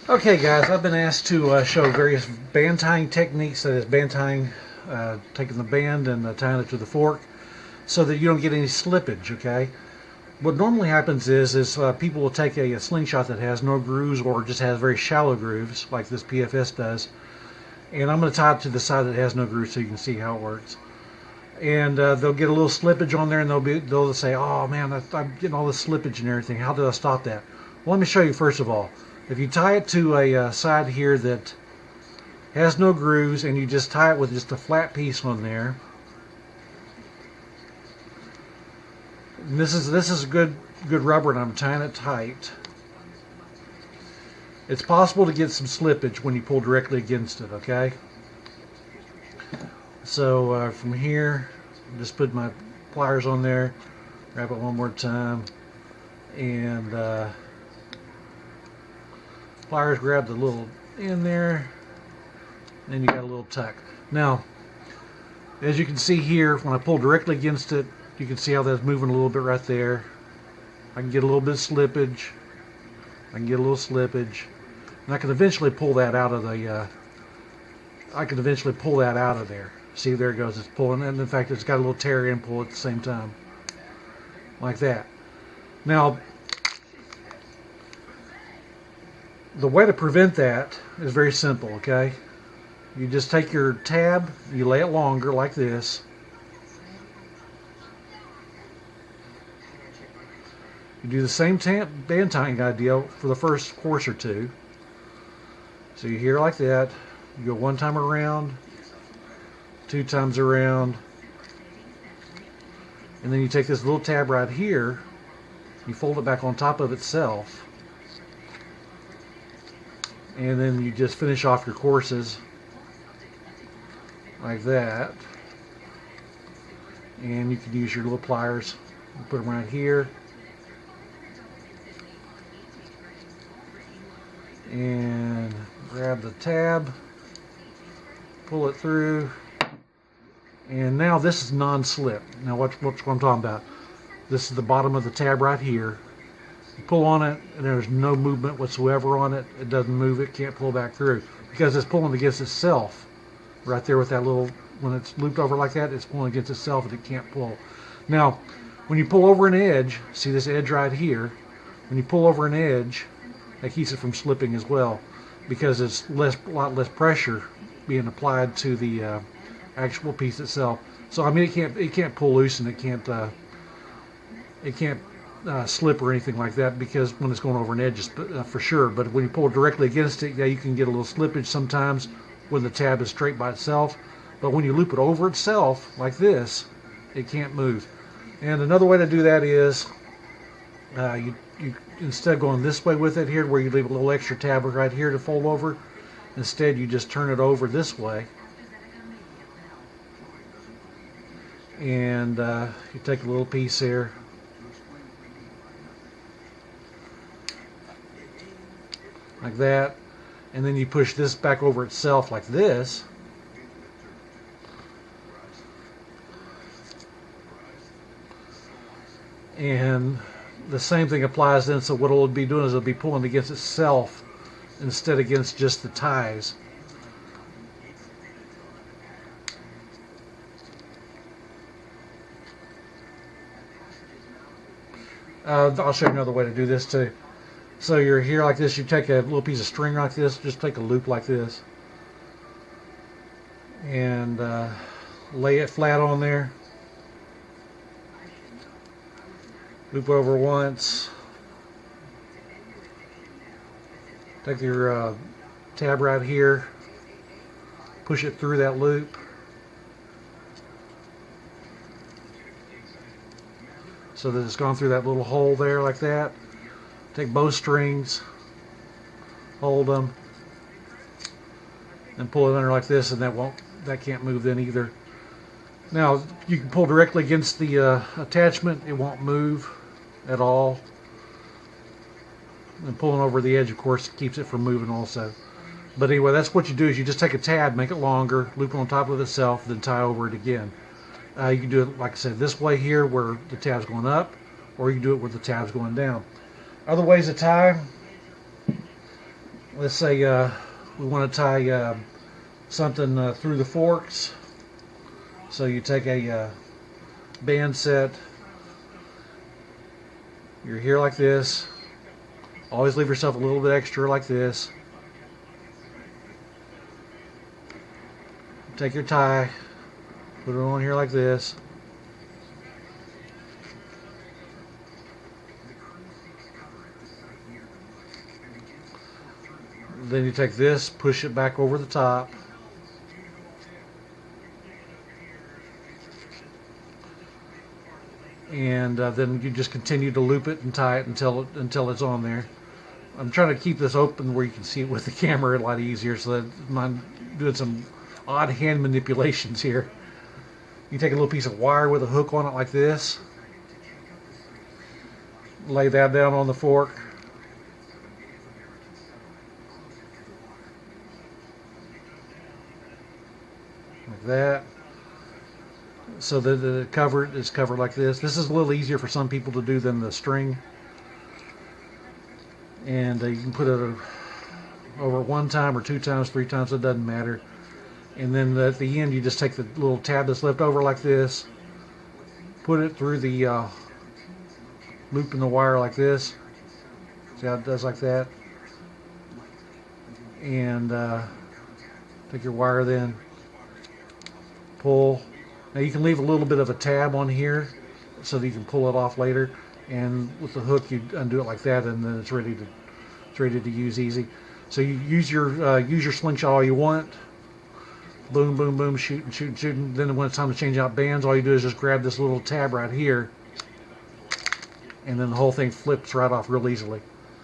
Okay guys, I've been asked to show various band tying techniques, that is band tying, taking the band and tying it to the fork so that you don't get any slippage, okay? What normally happens is people will take a slingshot that has no grooves or just has very shallow grooves like this PFS does, and I'm going to tie it to the side that has no grooves so you can see how it works. And they'll get a little slippage on there, and they'll say, "Oh man, I'm getting all this slippage and everything. How do I stop that?" Well, let me show you first of all. If you tie it to a side here that has no grooves, and you just tie it with just a flat piece on there, and this is good rubber, and I'm tying it tight. It's possible to get some slippage when you pull directly against it. Okay, so from here, just put my pliers on there, wrap it one more time, and pliers grab the little end there, and then you got a little tuck. Now, as you can see here, when I pull directly against it, you can see how that's moving a little bit right there. I can get a little bit of slippage. I can get a little slippage, and I can eventually pull that out of the. I can eventually pull that out of there. See, there it goes. It's pulling, and in fact, it's got a little tear and pull at the same time, like that. Now, the way to prevent that is very simple. Okay, you just take your tab, you lay it longer like this. You do the same band tying idea for the first course or two. So you hear like that. You go one time around, two times around, and then you take this little tab right here, you fold it back on top of itself, and then you just finish off your courses like that. And you can use your little pliers, you put them right here, and grab the tab, pull it through, and now this is non-slip. Now what's what I'm talking about. This is the bottom of the tab right here. You pull on it, and there's no movement whatsoever on it. It doesn't move, it can't pull back through, because it's pulling against itself. Right there with that little, when it's looped over like that, it's pulling against itself and it can't pull. Now, when you pull over an edge, see this edge right here, when you pull over an edge, that keeps it from slipping as well, because it's a lot less pressure being applied to the actual piece itself. So I mean, it can't pull loose, and it can't slip or anything like that, because when it's going over an edge, for sure. But when you pull directly against it, yeah, you can get a little slippage sometimes when the tab is straight by itself. But when you loop it over itself like this, it can't move. And another way to do that is you instead of going this way with it here, where you leave a little extra tab right here to fold over, instead you just turn it over this way, and you take a little piece here, like that, and then you push this back over itself like this, and the same thing applies then. So what it'll be doing is it'll be pulling against itself instead against just the ties. I'll show you another way to do this too. So you're here like this, you take a little piece of string like this, just take a loop like this, and lay it flat on there. Loop over once. Take your tab right here, push it through that loop. So that it's gone through that little hole there like that. Take both strings, hold them, and pull it under like this, and that can't move then either. Now you can pull directly against the attachment, it won't move at all. And pulling over the edge, of course, keeps it from moving also. But anyway, that's what you do, is you just take a tab, make it longer, loop it on top of itself, then tie over it again. You can do it, like I said, this way here where the tab's going up, or you can do it where the tab's going down. Other ways to tie, let's say we want to tie something through the forks. So you take a band set, you're here like this, always leave yourself a little bit extra like this. Take your tie, put it on here like this. Then you take this, push it back over the top. And then you just continue to loop it and tie it until it's on there. I'm trying to keep this open where you can see it with the camera a lot easier, so that I'm not doing some odd hand manipulations here. You take a little piece of wire with a hook on it like this, lay that down on the fork, like that, so that the cover is covered like this. This is a little easier for some people to do than the string. And you can put it over one time or 2 times, 3 times, it doesn't matter. And then at the end, you just take the little tab that's left over like this, put it through the loop in the wire like this. See how it does like that? And take your wire then, pull. Now you can leave a little bit of a tab on here so that you can pull it off later. And with the hook, you undo it like that, and then it's ready to use easy. So you use your slingshot all you want. Boom, boom, boom, shooting, shooting, shooting. Then when it's time to change out bands, all you do is just grab this little tab right here, and then the whole thing flips right off real easily.